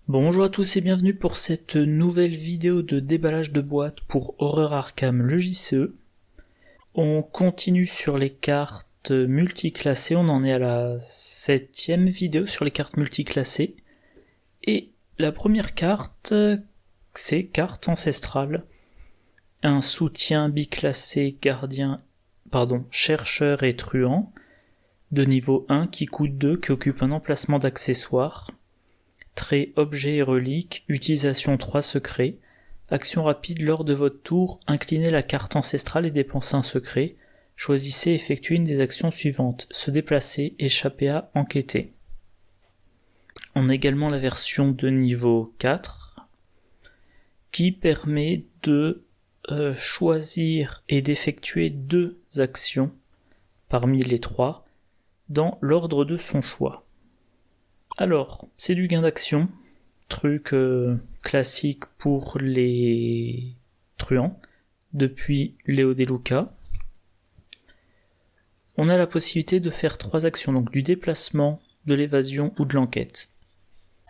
Bonjour à tous et bienvenue pour cette nouvelle vidéo de déballage de boîtes pour Horror Arkham le JCE. On continue sur les cartes multiclassées, on en est à la 7ème vidéo sur les cartes multiclassées. Et la première carte, c'est carte ancestrale. Un soutien biclassé chercheur et truand de niveau 1 qui coûte 2, qui occupe un emplacement d'accessoire. Trait, objet et relique, utilisation 3 secrets, action rapide lors de votre tour, inclinez la carte ancestrale et dépensez un secret, choisissez et effectuez une des actions suivantes, se déplacer, échapper à, enquêter. On a également la version de niveau 4, qui permet de choisir et d'effectuer 2 actions parmi les 3, dans l'ordre de son choix. Alors, c'est du gain d'action, truc classique pour les truands, depuis Léo De Luca. On a la possibilité de faire 3 actions, donc du déplacement, de l'évasion ou de l'enquête.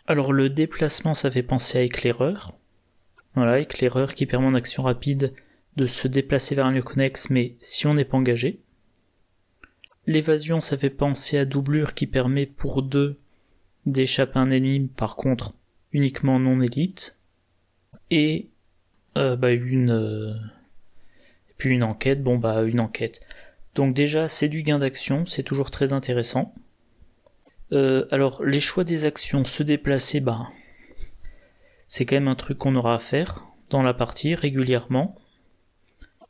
Alors le déplacement, ça fait penser à éclaireur. Voilà, éclaireur qui permet en action rapide de se déplacer vers un lieu connexe, mais si on n'est pas engagé. L'évasion, ça fait penser à doublure qui permet pour 2 d'échapper à un ennemi, par contre uniquement non élite, et une enquête, une enquête. Donc déjà c'est du gain d'action, c'est toujours très intéressant. Alors les choix des actions, se déplacer, c'est quand même un truc qu'on aura à faire dans la partie régulièrement.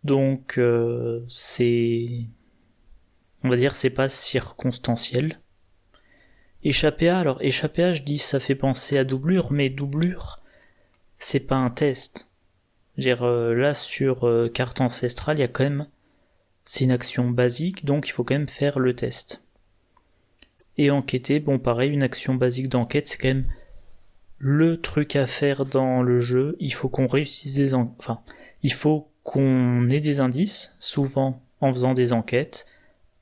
Donc c'est pas circonstanciel. Échapper à, je dis ça fait penser à doublure, mais doublure, c'est pas un test. Là sur carte ancestrale, il y a quand même, c'est une action basique, donc il faut quand même faire le test. Et enquêter, pareil, une action basique d'enquête, c'est quand même le truc à faire dans le jeu. Il faut qu'on réussisse il faut qu'on ait des indices, souvent en faisant des enquêtes,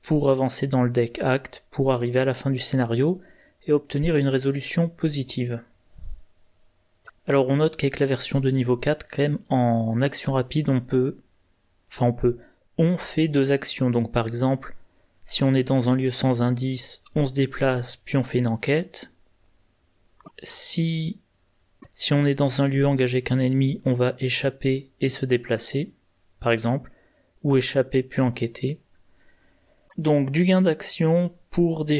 pour avancer dans le deck act, pour arriver à la fin du scénario et obtenir une résolution positive. Alors on note qu'avec la version de niveau 4, quand même, en action rapide, on fait 2 actions. Donc par exemple, si on est dans un lieu sans indice, on se déplace, puis on fait une enquête. Si on est dans un lieu engagé qu'un ennemi, on va échapper et se déplacer, par exemple, ou échapper puis enquêter. Donc du gain d'action pour des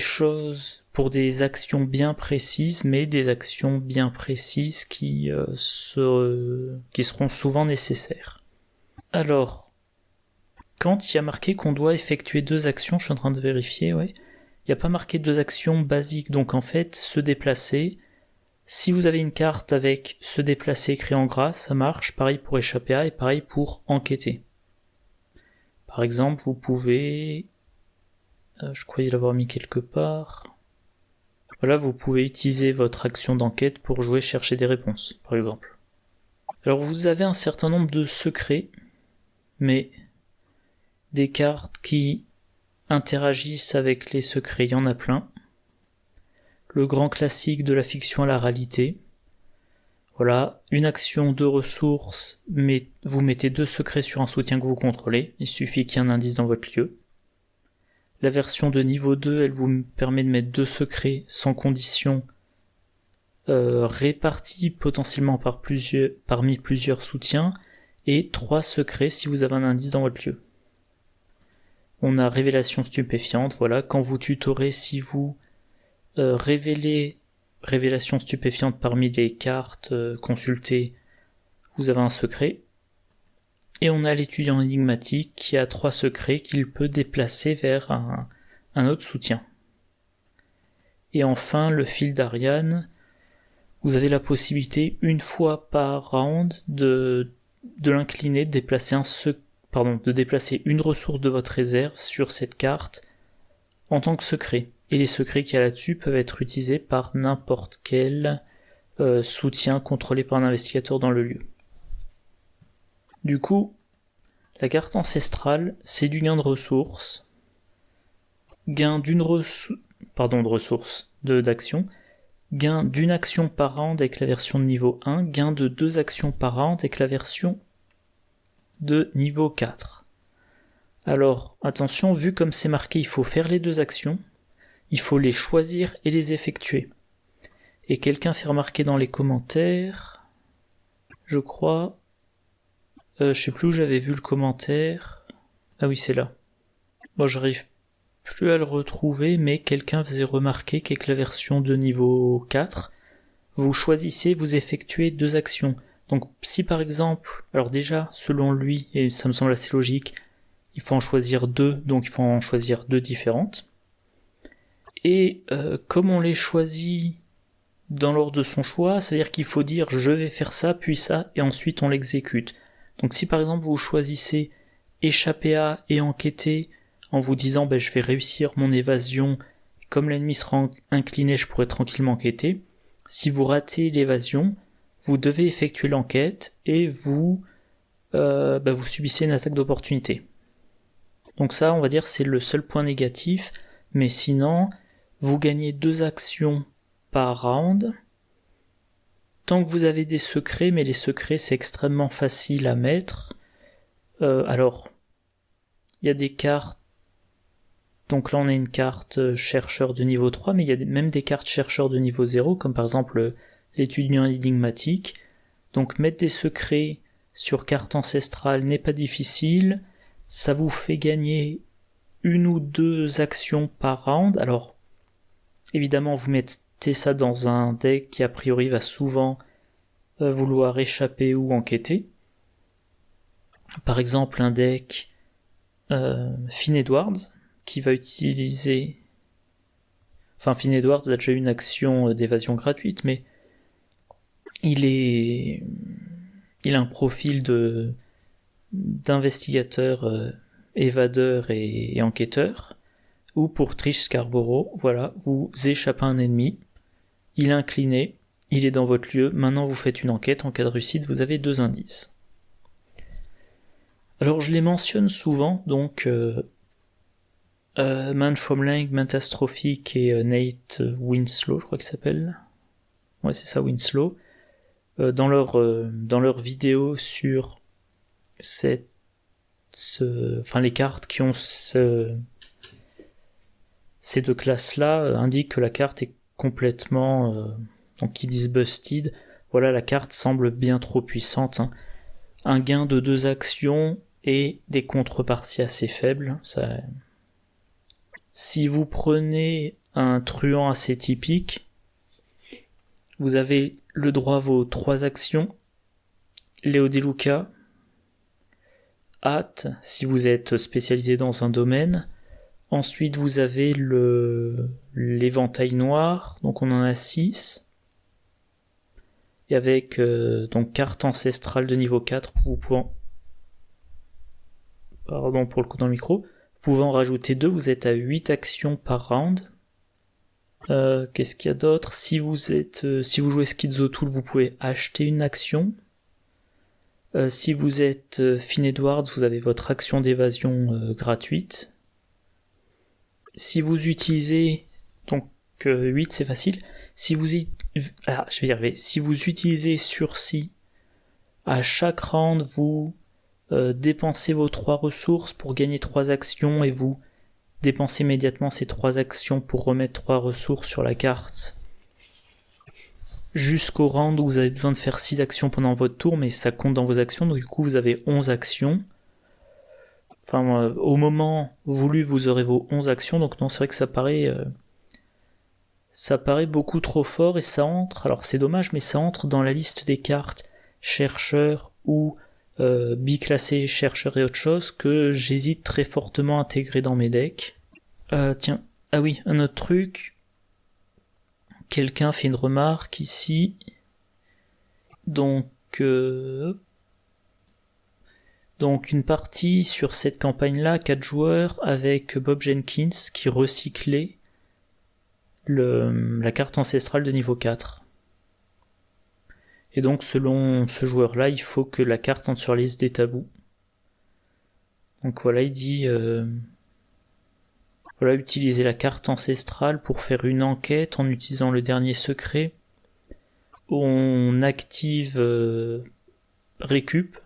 actions bien précises, mais des actions bien précises qui seront souvent nécessaires. Alors, quand il y a marqué qu'on doit effectuer 2 actions, je suis en train de vérifier, il n'y a pas marqué 2 actions basiques, donc en fait, se déplacer, si vous avez une carte avec se déplacer écrit en gras, ça marche, pareil pour échapper à et pareil pour enquêter. Par exemple, vous pouvez... je croyais l'avoir mis quelque part. Voilà, vous pouvez utiliser votre action d'enquête pour jouer chercher des réponses, par exemple. Alors vous avez un certain nombre de secrets, mais des cartes qui interagissent avec les secrets, il y en a plein. Le grand classique de la fiction à la réalité. Voilà, une action de ressources, mais vous mettez 2 secrets sur un soutien que vous contrôlez, il suffit qu'il y ait un indice dans votre lieu. La version de niveau 2, elle vous permet de mettre 2 secrets sans condition, répartis potentiellement parmi plusieurs soutiens, et 3 secrets si vous avez un indice dans votre lieu. On a révélation stupéfiante, voilà, quand vous tutorez, si vous révélez révélation stupéfiante parmi les cartes consultées, vous avez un secret. Et on a l'étudiant énigmatique qui a 3 secrets qu'il peut déplacer vers un autre soutien. Et enfin, le fil d'Ariane, vous avez la possibilité, une fois par round, de l'incliner, de déplacer une ressource de votre réserve sur cette carte en tant que secret. Et les secrets qu'il y a là-dessus peuvent être utilisés par n'importe quel soutien contrôlé par un investigateur dans le lieu. Du coup, la carte ancestrale, c'est du gain de ressources, gain d'action, gain d'une action par round avec la version de niveau 1, gain de 2 actions par round avec la version de niveau 4. Alors, attention, vu comme c'est marqué, il faut faire les 2 actions, il faut les choisir et les effectuer. Et quelqu'un fait remarquer dans les commentaires, je crois, je sais plus où j'avais vu le commentaire, ah oui c'est là. Moi j'arrive plus à le retrouver, mais quelqu'un faisait remarquer qu'avec la version de niveau 4, vous choisissez, vous effectuez 2 actions. Donc si par exemple, alors déjà, selon lui, et ça me semble assez logique, il faut en choisir 2, donc il faut en choisir 2 différentes. Et comme on les choisit dans l'ordre de son choix, c'est-à-dire qu'il faut dire je vais faire ça, puis ça, et ensuite on l'exécute. Donc si par exemple vous choisissez échapper à et enquêter, en vous disant je vais réussir mon évasion, comme l'ennemi sera incliné, je pourrai tranquillement enquêter. Si vous ratez l'évasion, vous devez effectuer l'enquête et vous subissez une attaque d'opportunité. Donc ça, on va dire, c'est le seul point négatif, mais sinon, vous gagnez 2 actions par round. Tant que vous avez des secrets, mais les secrets c'est extrêmement facile à mettre. Alors, il y a des cartes. Donc là on a une carte chercheur de niveau 3, mais il y a même des cartes chercheurs de niveau 0, comme par exemple l'étudiant énigmatique. Donc mettre des secrets sur carte ancestrale n'est pas difficile. Ça vous fait gagner 1 ou 2 actions par round. Alors, évidemment, vous mettez ça dans un deck qui a priori va souvent vouloir échapper ou enquêter. Par exemple, un deck Finn Edwards, qui va utiliser... Enfin, Finn Edwards a déjà une action d'évasion gratuite, mais il a un profil d'investigateur, évadeur et enquêteur, ou pour Trish Scarborough, voilà, vous échappez à un ennemi, il est incliné, il est dans votre lieu, maintenant vous faites une enquête, en cas de réussite vous avez 2 indices. Alors je les mentionne souvent, donc Man from Lang, Mentastrophic et Nate Winslow, je crois qu'il s'appelle. Ouais, c'est ça, Winslow. Dans leur vidéo sur les cartes qui ont ces 2 classes-là indiquent que la carte est complètement... donc ils disent busted. Voilà, la carte semble bien trop puissante. Hein. Un gain de 2 actions et des contreparties assez faibles. Ça... Si vous prenez un truand assez typique, vous avez le droit à vos 3 actions. Leo Di Luca, hâte si vous êtes spécialisé dans un domaine. Ensuite vous avez l'éventail noir, donc on en a 6. Et avec donc carte ancestrale de niveau 4, vous pouvez pardon pour le coup dans le micro, vous pouvez en rajouter 2, vous êtes à 8 actions par round. Qu'est-ce qu'il y a d'autre ? Si vous jouez Schizo Tool, vous pouvez acheter une action. Si vous êtes Finn Edwards, vous avez votre action d'évasion gratuite. Si vous utilisez, donc 8 c'est facile, si vous utilisez sursis, à chaque round vous dépensez vos 3 ressources pour gagner 3 actions et vous dépensez immédiatement ces 3 actions pour remettre 3 ressources sur la carte jusqu'au round où vous avez besoin de faire 6 actions pendant votre tour, mais ça compte dans vos actions, donc du coup vous avez 11 actions. Enfin, au moment voulu, vous aurez vos 11 actions, donc non, c'est vrai que ça paraît beaucoup trop fort et ça entre, alors c'est dommage, mais ça entre dans la liste des cartes chercheurs ou biclassé chercheur et autre chose que j'hésite très fortement à intégrer dans mes decks. Tiens, ah oui, un autre truc. Quelqu'un fait une remarque ici. Donc une partie sur cette campagne-là, 4 joueurs avec Bob Jenkins qui recyclait la carte ancestrale de niveau 4. Et donc selon ce joueur-là, il faut que la carte entre sur la liste des tabous. Donc voilà, il dit Voilà, utiliser la carte ancestrale pour faire une enquête en utilisant le dernier secret. On active récup,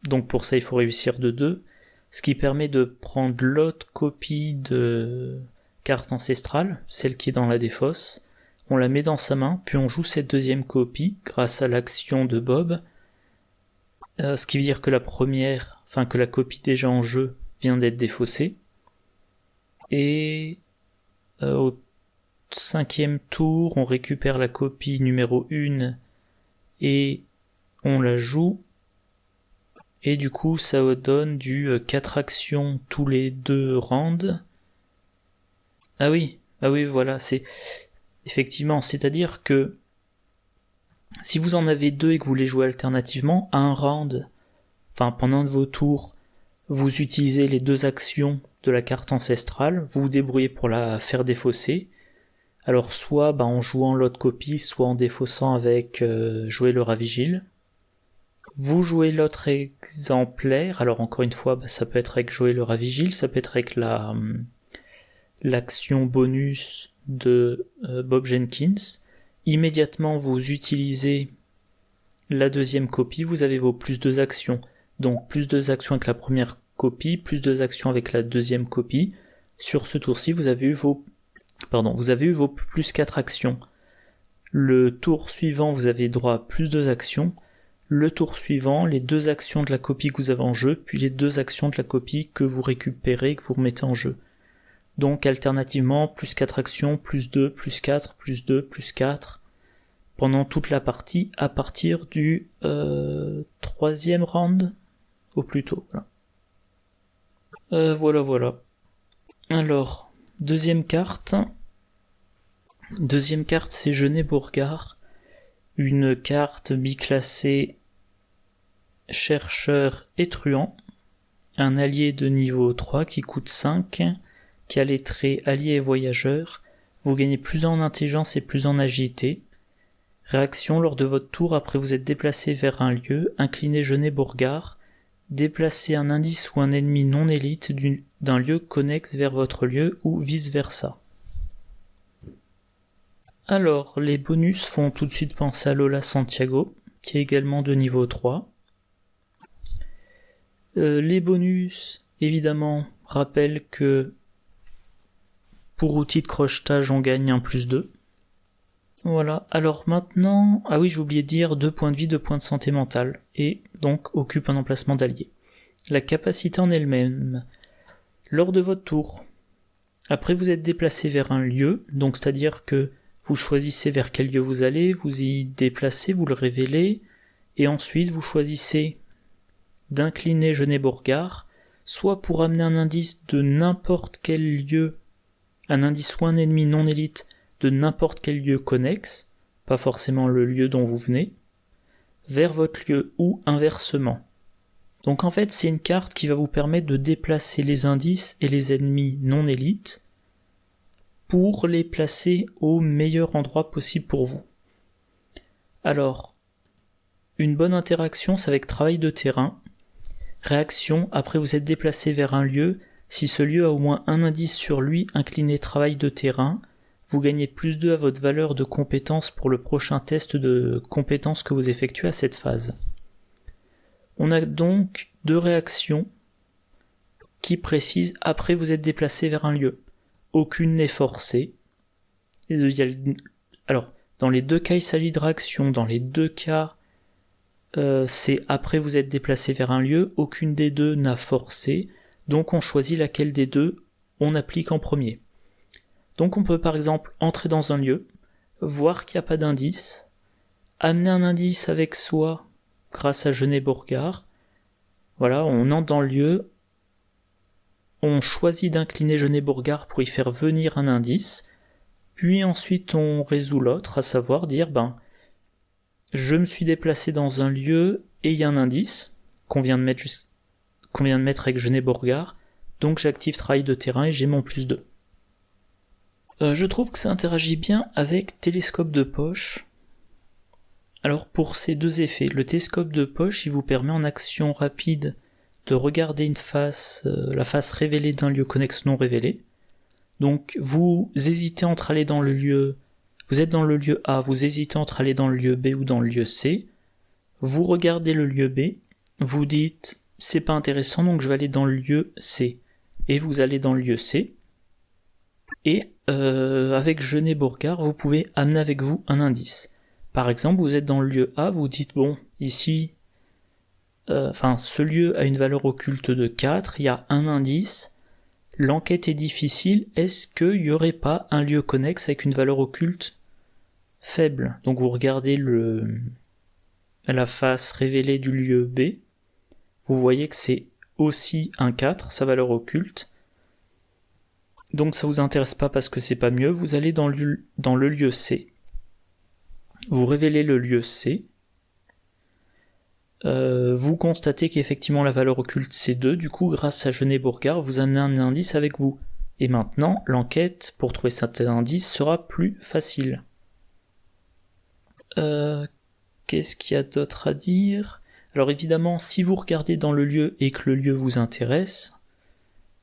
donc pour ça il faut réussir de 2, ce qui permet de prendre l'autre copie de carte ancestrale, celle qui est dans la défausse, on la met dans sa main, puis on joue cette deuxième copie grâce à l'action de Bob, ce qui veut dire que que la copie déjà en jeu vient d'être défaussée, et au 5e tour, on récupère la copie numéro 1 et on la joue, et du coup ça donne du 4 actions tous les 2 rounds. Ah oui, voilà, c'est effectivement, c'est-à-dire que si vous en avez 2 et que vous les jouez alternativement, à un round, pendant vos tours, vous utilisez les 2 actions de la carte ancestrale, vous vous débrouillez pour la faire défausser. Alors soit en jouant l'autre copie, soit en défaussant avec jouer le ravigile. Vous jouez l'autre exemplaire, alors encore une fois, ça peut être avec jouer le ravigile, ça peut être avec l'action bonus de Bob Jenkins. Immédiatement vous utilisez la deuxième copie, vous avez vos plus 2 actions. Donc plus 2 actions avec la première copie, plus 2 actions avec la deuxième copie. Sur ce tour-ci, vous avez eu vos plus 4 actions. Le tour suivant, vous avez droit à plus 2 actions. Le tour suivant, les 2 actions de la copie que vous avez en jeu, puis les 2 actions de la copie que vous récupérez, que vous remettez en jeu. Donc alternativement, plus 4 actions, plus 2, plus 4, plus 2, plus 4, pendant toute la partie, à partir du 3e round, au plus tôt. Voilà. Alors, deuxième carte, c'est Genet Bourgard, une carte biclassée chercheur et truand, un allié de niveau 3 qui coûte 5, qui a les traits allié et voyageur. Vous gagnez plus en intelligence et plus en agilité. Réaction, lors de votre tour, après vous êtes déplacé vers un lieu, inclinez Genet Bourgard, déplacez un indice ou un ennemi non élite d'un lieu connexe vers votre lieu ou vice versa. Alors, les bonus font tout de suite penser à Lola Santiago, qui est également de niveau 3. Les bonus, évidemment, rappellent que pour outil de crochetage, on gagne un plus 2. Voilà, alors maintenant... Ah oui, j'ai oublié de dire 2 points de vie, 2 points de santé mentale, et donc occupe un emplacement d'allié. La capacité en elle-même. Lors de votre tour, après vous êtes déplacé vers un lieu, donc c'est-à-dire que vous choisissez vers quel lieu vous allez, vous y déplacez, vous le révélez, et ensuite vous choisissez d'incliner Genet Bourgard, soit pour amener un indice de n'importe quel lieu, un indice ou un ennemi non élite de n'importe quel lieu connexe, pas forcément le lieu dont vous venez, vers votre lieu ou inversement. Donc en fait c'est une carte qui va vous permettre de déplacer les indices et les ennemis non élites pour les placer au meilleur endroit possible pour vous. Alors, une bonne interaction, c'est avec travail de terrain. Réaction, après vous êtes déplacé vers un lieu, si ce lieu a au moins un indice sur lui, inclinez travail de terrain, vous gagnez plus 2 à votre valeur de compétence pour le prochain test de compétence que vous effectuez à cette phase. On a donc 2 réactions qui précisent après vous êtes déplacé vers un lieu. Aucune n'est forcée. Alors, dans les 2 cas, il s'agit de réaction. Dans les 2 cas, c'est après vous êtes déplacé vers un lieu. Aucune des 2 n'a forcé. Donc, on choisit laquelle des 2 on applique en premier. Donc, on peut par exemple entrer dans un lieu, voir qu'il n'y a pas d'indice, amener un indice avec soi grâce à Genet Bourgard. Voilà, on entre dans le lieu. On choisit d'incliner Genet Bourgard pour y faire venir un indice, puis ensuite on résout l'autre, à savoir dire je me suis déplacé dans un lieu et il y a un indice qu'on vient de mettre avec Genet Bourgard, donc j'active travail de terrain et j'ai mon plus 2. Je trouve que ça interagit bien avec télescope de poche. Alors pour ces 2 effets, le télescope de poche il vous permet en action rapide de regarder la face révélée d'un lieu connexe non révélé. Donc vous hésitez entre aller dans le lieu, vous êtes dans le lieu A, vous hésitez entre aller dans le lieu B ou dans le lieu C, vous regardez le lieu B, vous dites c'est pas intéressant donc je vais aller dans le lieu C, et vous allez dans le lieu C, et avec Genet-Bourgard vous pouvez amener avec vous un indice. Par exemple vous êtes dans le lieu A, vous dites bon ici, ce lieu a une valeur occulte de 4, il y a un indice, l'enquête est difficile, est-ce qu'il n'y aurait pas un lieu connexe avec une valeur occulte faible? Donc vous regardez la face révélée du lieu B, vous voyez que c'est aussi un 4, sa valeur occulte. Donc ça vous intéresse pas parce que c'est pas mieux, vous allez dans le lieu C. Vous révélez le lieu C. Vous constatez qu'effectivement la valeur occulte c'est 2, du coup grâce à Genet-Bourgard vous amenez un indice avec vous. Et maintenant l'enquête pour trouver cet indice sera plus facile. Qu'est-ce qu'il y a d'autre à dire? Alors évidemment si vous regardez dans le lieu et que le lieu vous intéresse,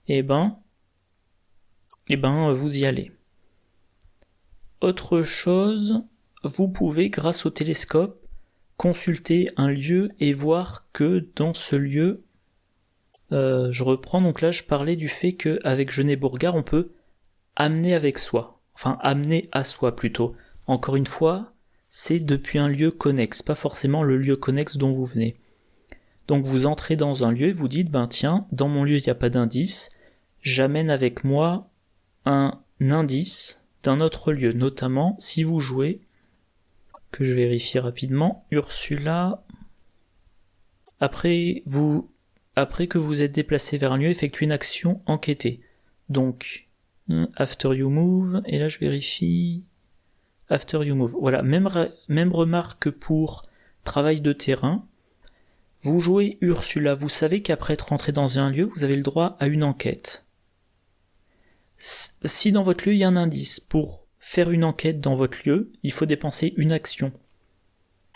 eh ben vous y allez. Autre chose, vous pouvez grâce au télescope consulter un lieu et voir que dans ce lieu, je reprends, donc là je parlais du fait qu'avec Genet-Bourgard on peut amener avec soi, enfin amener à soi plutôt. Encore une fois, c'est depuis un lieu connexe, pas forcément le lieu connexe dont vous venez. Donc vous entrez dans un lieu et vous dites, tiens, dans mon lieu il n'y a pas d'indice, j'amène avec moi un indice d'un autre lieu, notamment si vous jouez, que je vérifie rapidement, Ursula. Après que vous êtes déplacé vers un lieu, effectuez une action enquêtée. Donc, after you move, et là je vérifie, after you move. Voilà, même remarque pour travail de terrain. Vous jouez Ursula, vous savez qu'après être rentré dans un lieu, vous avez le droit à une enquête. Si dans votre lieu il y a un indice, pour faire une enquête dans votre lieu, il faut dépenser une action.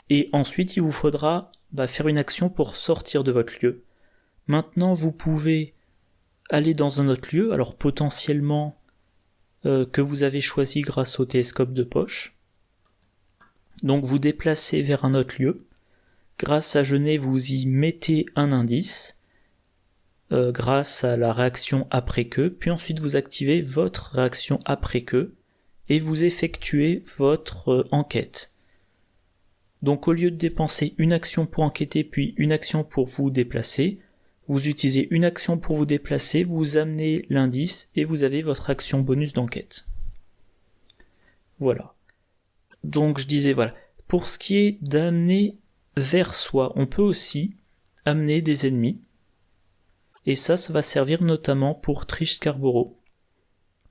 Et ensuite, il vous faudra faire une action pour sortir de votre lieu. Maintenant, vous pouvez aller dans un autre lieu, alors potentiellement que vous avez choisi grâce au télescope de poche. Donc vous déplacez vers un autre lieu. Grâce à Genet, vous y mettez un indice. Grâce à la réaction après que, puis ensuite vous activez votre réaction après que, et vous effectuez votre enquête. Donc au lieu de dépenser une action pour enquêter puis une action pour vous déplacer, vous utilisez une action pour vous déplacer, vous amenez l'indice et vous avez votre action bonus d'enquête. Voilà. Donc je disais voilà, pour ce qui est d'amener vers soi, on peut aussi amener des ennemis. Et ça va servir notamment pour Trish Scarborough.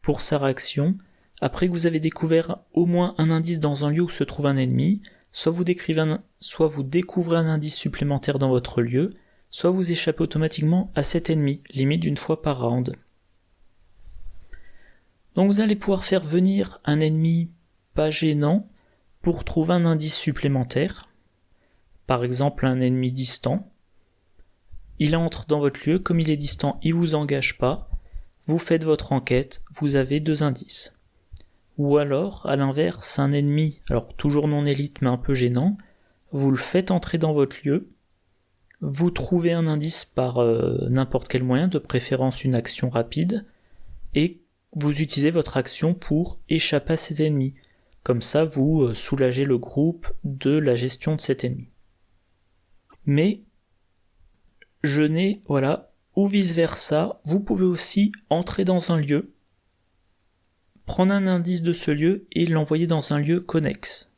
Pour sa réaction, après que vous avez découvert au moins un indice dans un lieu où se trouve un ennemi, soit vous découvrez un indice supplémentaire dans votre lieu, soit vous échappez automatiquement à cet ennemi, limite d'une fois par round. Donc vous allez pouvoir faire venir un ennemi pas gênant pour trouver un indice supplémentaire, par exemple un ennemi distant. Il entre dans votre lieu, comme il est distant, il vous engage pas, vous faites votre enquête, vous avez 2 indices. Ou alors, à l'inverse, un ennemi, alors toujours non élite mais un peu gênant, vous le faites entrer dans votre lieu, vous trouvez un indice par n'importe quel moyen, de préférence une action rapide, et vous utilisez votre action pour échapper à cet ennemi. Comme ça, vous soulagez le groupe de la gestion de cet ennemi. Mais Genet, voilà, ou vice versa, vous pouvez aussi entrer dans un lieu, prendre un indice de ce lieu et l'envoyer dans un lieu connexe.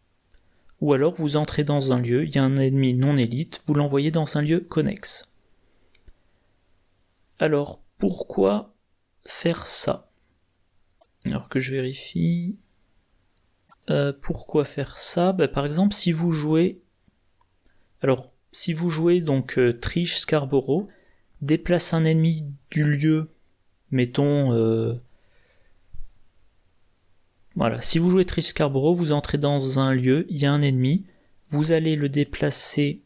Ou alors vous entrez dans un lieu, il y a un ennemi non élite, vous l'envoyez dans un lieu connexe. Alors, pourquoi faire ça? Alors que je vérifie. Pourquoi faire ça? Par exemple, si vous jouez donc Trish Scarborough, déplace un ennemi du lieu, mettons... Voilà, si vous jouez Trish Scarborough, vous entrez dans un lieu, il y a un ennemi, vous allez le déplacer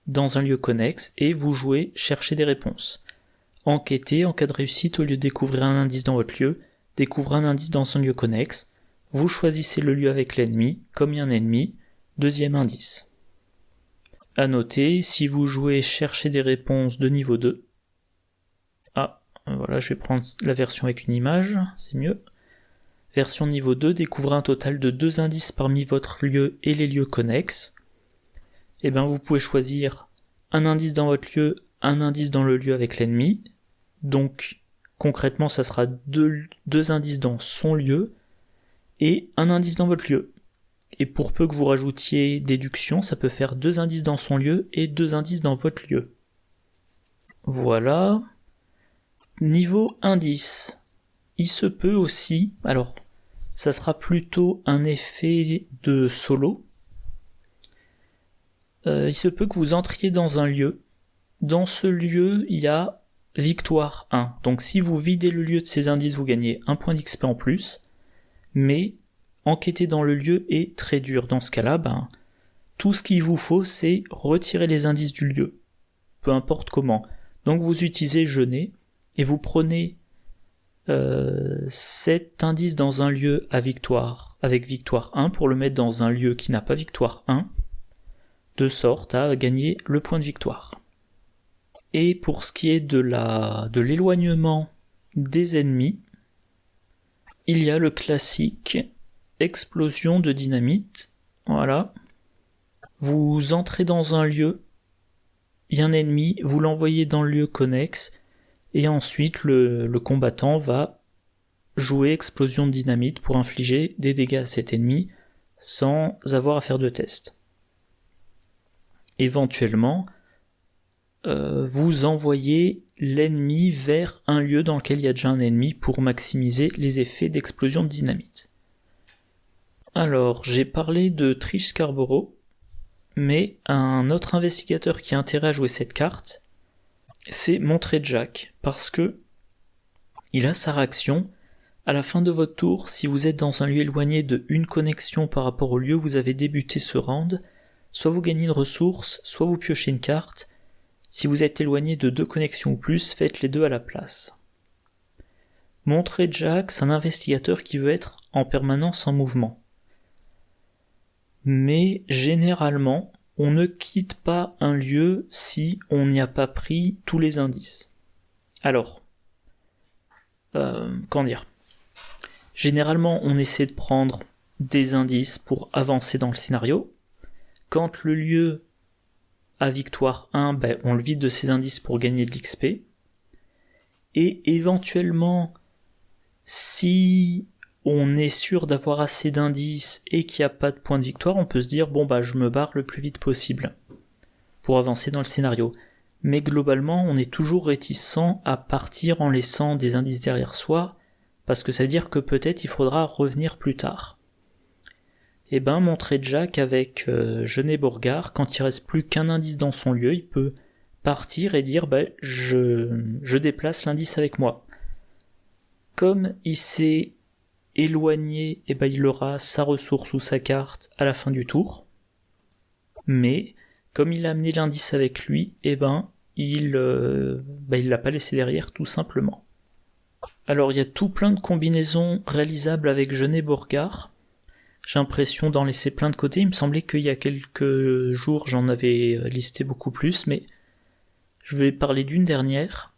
dans un lieu connexe et vous jouez chercher des réponses. Enquêtez, en cas de réussite, au lieu de découvrir un indice dans votre lieu, découvre un indice dans un lieu connexe, vous choisissez le lieu avec l'ennemi, comme il y a un ennemi, deuxième indice. À noter, si vous jouez chercher des réponses de niveau 2, voilà, je vais prendre la version avec une image, c'est mieux. Version niveau 2, découvrez un total de 2 indices parmi votre lieu et les lieux connexes. Et bien vous pouvez choisir un indice dans votre lieu, un indice dans le lieu avec l'ennemi. Donc concrètement ça sera deux indices dans son lieu et un indice dans votre lieu. Et pour peu que vous rajoutiez déduction, ça peut faire 2 indices dans son lieu et 2 indices dans votre lieu. Voilà. Niveau indice, il se peut aussi, alors ça sera plutôt un effet de solo, il se peut que vous entriez dans un lieu, dans ce lieu il y a victoire 1, donc si vous videz le lieu de ces indices vous gagnez 1 point d'XP en plus, mais enquêter dans le lieu est très dur, dans ce cas-là, tout ce qu'il vous faut c'est retirer les indices du lieu, peu importe comment, donc vous utilisez jeûner, et vous prenez cet indice dans un lieu avec victoire 1 pour le mettre dans un lieu qui n'a pas victoire 1, de sorte à gagner le point de victoire. Et pour ce qui est de l'éloignement des ennemis, il y a le classique explosion de dynamite. Voilà. Vous entrez dans un lieu, il y a un ennemi, vous l'envoyez dans le lieu connexe, et ensuite le combattant va jouer explosion de dynamite pour infliger des dégâts à cet ennemi sans avoir à faire de test. Éventuellement, vous envoyez l'ennemi vers un lieu dans lequel il y a déjà un ennemi pour maximiser les effets d'explosion de dynamite. Alors, j'ai parlé de Trish Scarborough, mais un autre investigateur qui a intérêt à jouer cette carte, c'est Monterey Jack, parce que il a sa réaction. À la fin de votre tour, si vous êtes dans un lieu éloigné de une connexion par rapport au lieu où vous avez débuté ce round, soit vous gagnez une ressource, soit vous piochez une carte. Si vous êtes éloigné de 2 connexions ou plus, faites les deux à la place. Monterey Jack, c'est un investigateur qui veut être en permanence en mouvement. Mais généralement, on ne quitte pas un lieu si on n'y a pas pris tous les indices. Alors, comment dire ? Généralement, on essaie de prendre des indices pour avancer dans le scénario. Quand le lieu a victoire 1, on le vide de ses indices pour gagner de l'XP. Et éventuellement, si on est sûr d'avoir assez d'indices et qu'il n'y a pas de point de victoire, on peut se dire je me barre le plus vite possible pour avancer dans le scénario. Mais globalement, on est toujours réticent à partir en laissant des indices derrière soi, parce que ça veut dire que peut-être il faudra revenir plus tard. Et Monterey Jack avec Genet-Borgard, quand il reste plus qu'un indice dans son lieu, il peut partir et dire je déplace l'indice avec moi. Comme il s'est éloigné, et il aura sa ressource ou sa carte à la fin du tour. Mais comme il a amené l'indice avec lui, il l'a pas laissé derrière tout simplement. Alors il y a tout plein de combinaisons réalisables avec Genet-Borgard. J'ai l'impression d'en laisser plein de côté. Il me semblait qu'il y a quelques jours j'en avais listé beaucoup plus, mais je vais parler d'une dernière.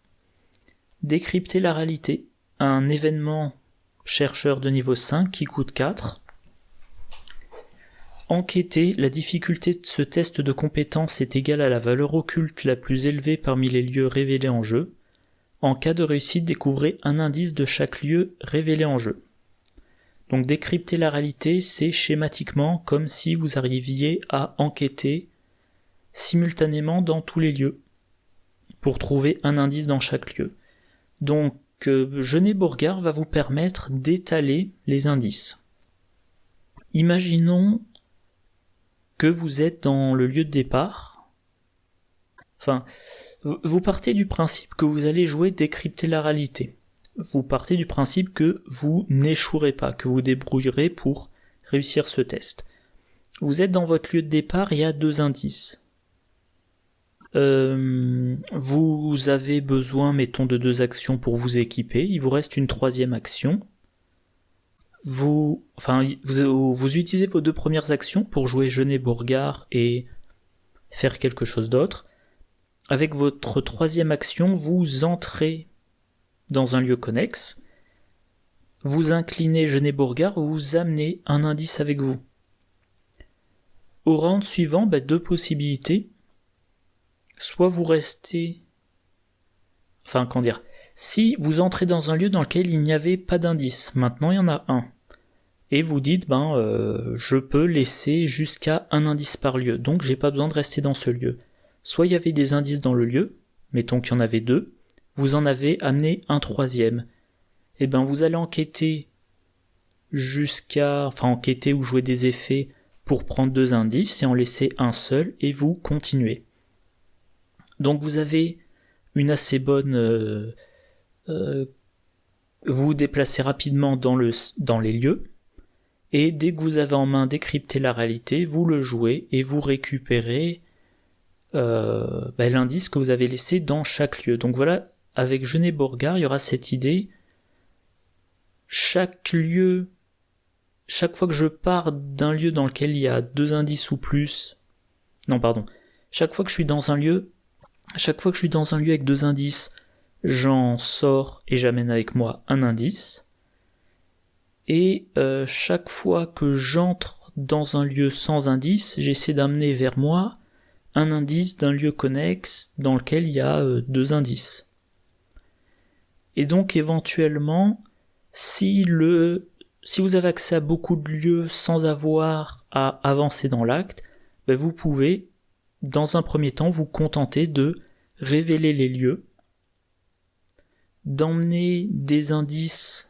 Décrypter la réalité, un événement chercheur de niveau 5 qui coûte 4. Enquêter, la difficulté de ce test de compétence est égale à la valeur occulte la plus élevée parmi les lieux révélés en jeu. En cas de réussite, découvrez un indice de chaque lieu révélé en jeu. Donc décrypter la réalité, c'est schématiquement comme si vous arriviez à enquêter simultanément dans tous les lieux pour trouver un indice dans chaque lieu. Donc Genet-Borgard va vous permettre d'étaler les indices. Imaginons que vous êtes dans le lieu de départ. Vous partez du principe que vous allez jouer décrypter la réalité. Vous partez du principe que vous n'échouerez pas, que vous débrouillerez pour réussir ce test. Vous êtes dans votre lieu de départ, il y a 2 indices. Vous avez besoin, mettons, de 2 actions pour vous équiper. Il vous reste une 3e action. vous utilisez vos 2 premières actions pour jouer Genet-Bourgard et faire quelque chose d'autre. Avec votre 3e action, vous entrez dans un lieu connexe, vous inclinez Genet-Bourgard, vous amenez un indice avec vous. Au round suivant, 2 possibilités. Soit vous restez... Si vous entrez dans un lieu dans lequel il n'y avait pas d'indice, maintenant il y en a un. Et vous dites, je peux laisser jusqu'à un indice par lieu, donc j'ai pas besoin de rester dans ce lieu. Soit il y avait des indices dans le lieu, mettons qu'il y en avait 2, vous en avez amené un 3e. Et vous allez enquêter enquêter ou jouer des effets pour prendre 2 indices et en laisser un seul, et vous continuez. Donc vous avez une assez bonne... vous vous déplacez rapidement dans les lieux, et dès que vous avez en main décrypter la réalité, vous le jouez et vous récupérez l'indice que vous avez laissé dans chaque lieu. Donc voilà, avec Genet-Bourgard, il y aura cette idée, chaque fois que je pars d'un lieu dans lequel il y a 2 indices ou plus, chaque fois que je suis dans un lieu avec 2 indices, j'en sors et j'amène avec moi un indice. Et chaque fois que j'entre dans un lieu sans indice, j'essaie d'amener vers moi un indice d'un lieu connexe dans lequel il y a 2 indices. Et donc éventuellement, si vous avez accès à beaucoup de lieux sans avoir à avancer dans l'acte, vous pouvez, dans un premier temps, vous contenter de révéler les lieux, d'emmener des indices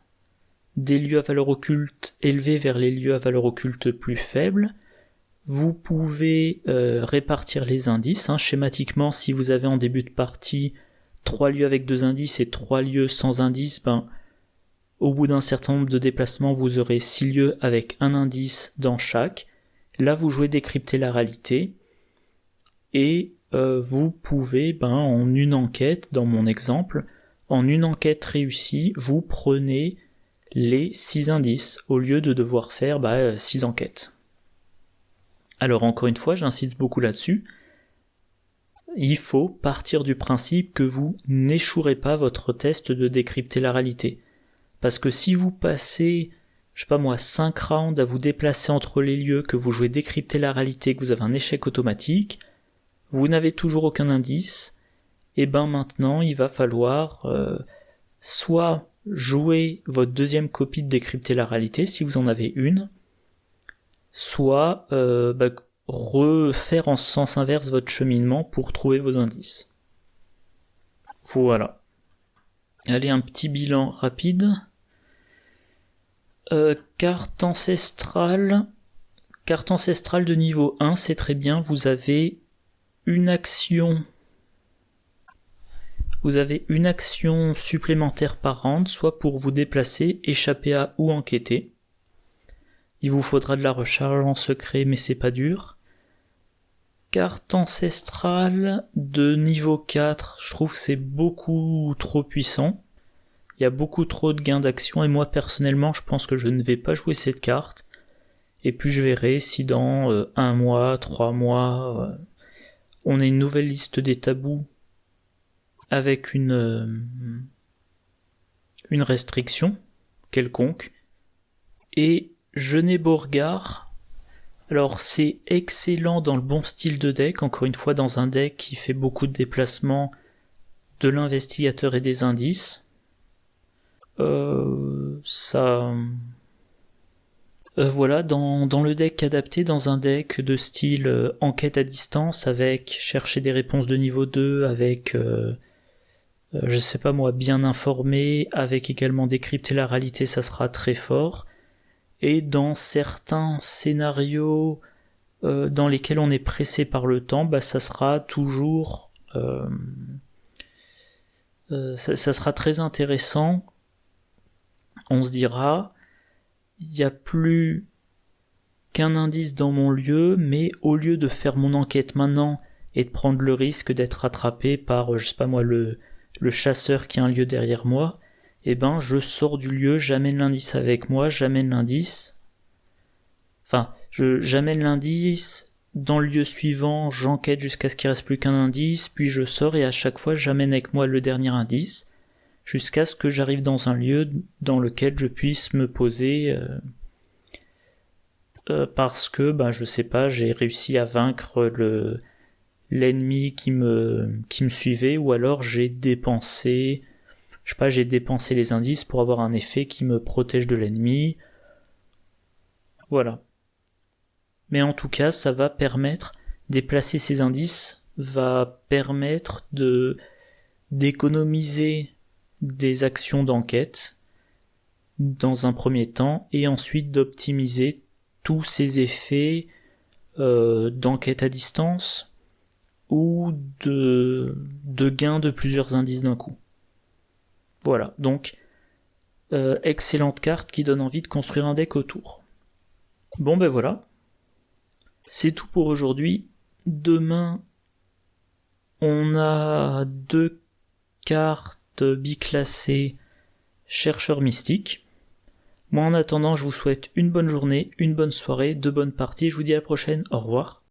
des lieux à valeur occulte élevés vers les lieux à valeur occulte plus faible. Vous pouvez répartir les indices. Schématiquement, si vous avez en début de partie 3 lieux avec 2 indices et 3 lieux sans indice, au bout d'un certain nombre de déplacements, vous aurez 6 lieux avec un indice dans chaque. Là, vous jouez décrypter la réalité. Et vous pouvez, en une enquête, dans mon exemple, en une enquête réussie, vous prenez les 6 indices, au lieu de devoir faire 6 enquêtes. Alors encore une fois, j'insiste beaucoup là-dessus, il faut partir du principe que vous n'échouerez pas votre test de décrypter la réalité. Parce que si vous passez, 5 rounds à vous déplacer entre les lieux, que vous jouez décrypter la réalité, que vous avez un échec automatique, vous n'avez toujours aucun indice, et maintenant il va falloir soit jouer votre 2e copie de décrypter la réalité si vous en avez une, soit refaire en sens inverse votre cheminement pour trouver vos indices. Voilà. Allez, un petit bilan rapide. Carte ancestrale de niveau 1, c'est très bien, vous avez une action supplémentaire par round, soit pour vous déplacer, échapper à ou enquêter. Il vous faudra de la recharge en secret, mais c'est pas dur. Carte ancestrale de niveau 4, je trouve que c'est beaucoup trop puissant. Il y a beaucoup trop de gains d'action, et moi personnellement, je pense que je ne vais pas jouer cette carte. Et puis je verrai si dans 1 mois, 3 mois, on a une nouvelle liste des tabous avec une restriction quelconque. Et Genet-Bourgard, alors c'est excellent dans le bon style de deck, encore une fois dans un deck qui fait beaucoup de déplacements, de l'investigateur et des indices. Voilà, dans le deck adapté, dans un deck de style enquête à distance, avec chercher des réponses de niveau 2, avec bien informé, avec également décrypter la réalité, ça sera très fort. Et dans certains scénarios dans lesquels on est pressé par le temps, ça sera toujours ça sera très intéressant. On se dira, il n'y a plus qu'un indice dans mon lieu, mais au lieu de faire mon enquête maintenant et de prendre le risque d'être attrapé par, le chasseur qui a un lieu derrière moi, eh ben je sors du lieu, j'amène l'indice avec moi, j'amène l'indice, j'amène l'indice dans le lieu suivant, j'enquête jusqu'à ce qu'il reste plus qu'un indice, puis je sors et à chaque fois j'amène avec moi le dernier indice, jusqu'à ce que j'arrive dans un lieu dans lequel je puisse me poser parce que je sais pas, j'ai réussi à vaincre l'ennemi qui me suivait, ou alors j'ai dépensé les indices pour avoir un effet qui me protège de l'ennemi. Voilà. Mais en tout cas, ça va permettre, déplacer ces indices va permettre d'économiser des actions d'enquête dans un premier temps, et ensuite d'optimiser tous ces effets d'enquête à distance ou de gain de plusieurs indices d'un coup. Voilà, donc excellente carte qui donne envie de construire un deck autour. Bon ben voilà, c'est tout pour aujourd'hui. Demain, on a 2 cartes biclassées chercheurs mystiques. Moi en attendant, je vous souhaite une bonne journée, une bonne soirée, de bonnes parties, je vous dis à la prochaine, au revoir.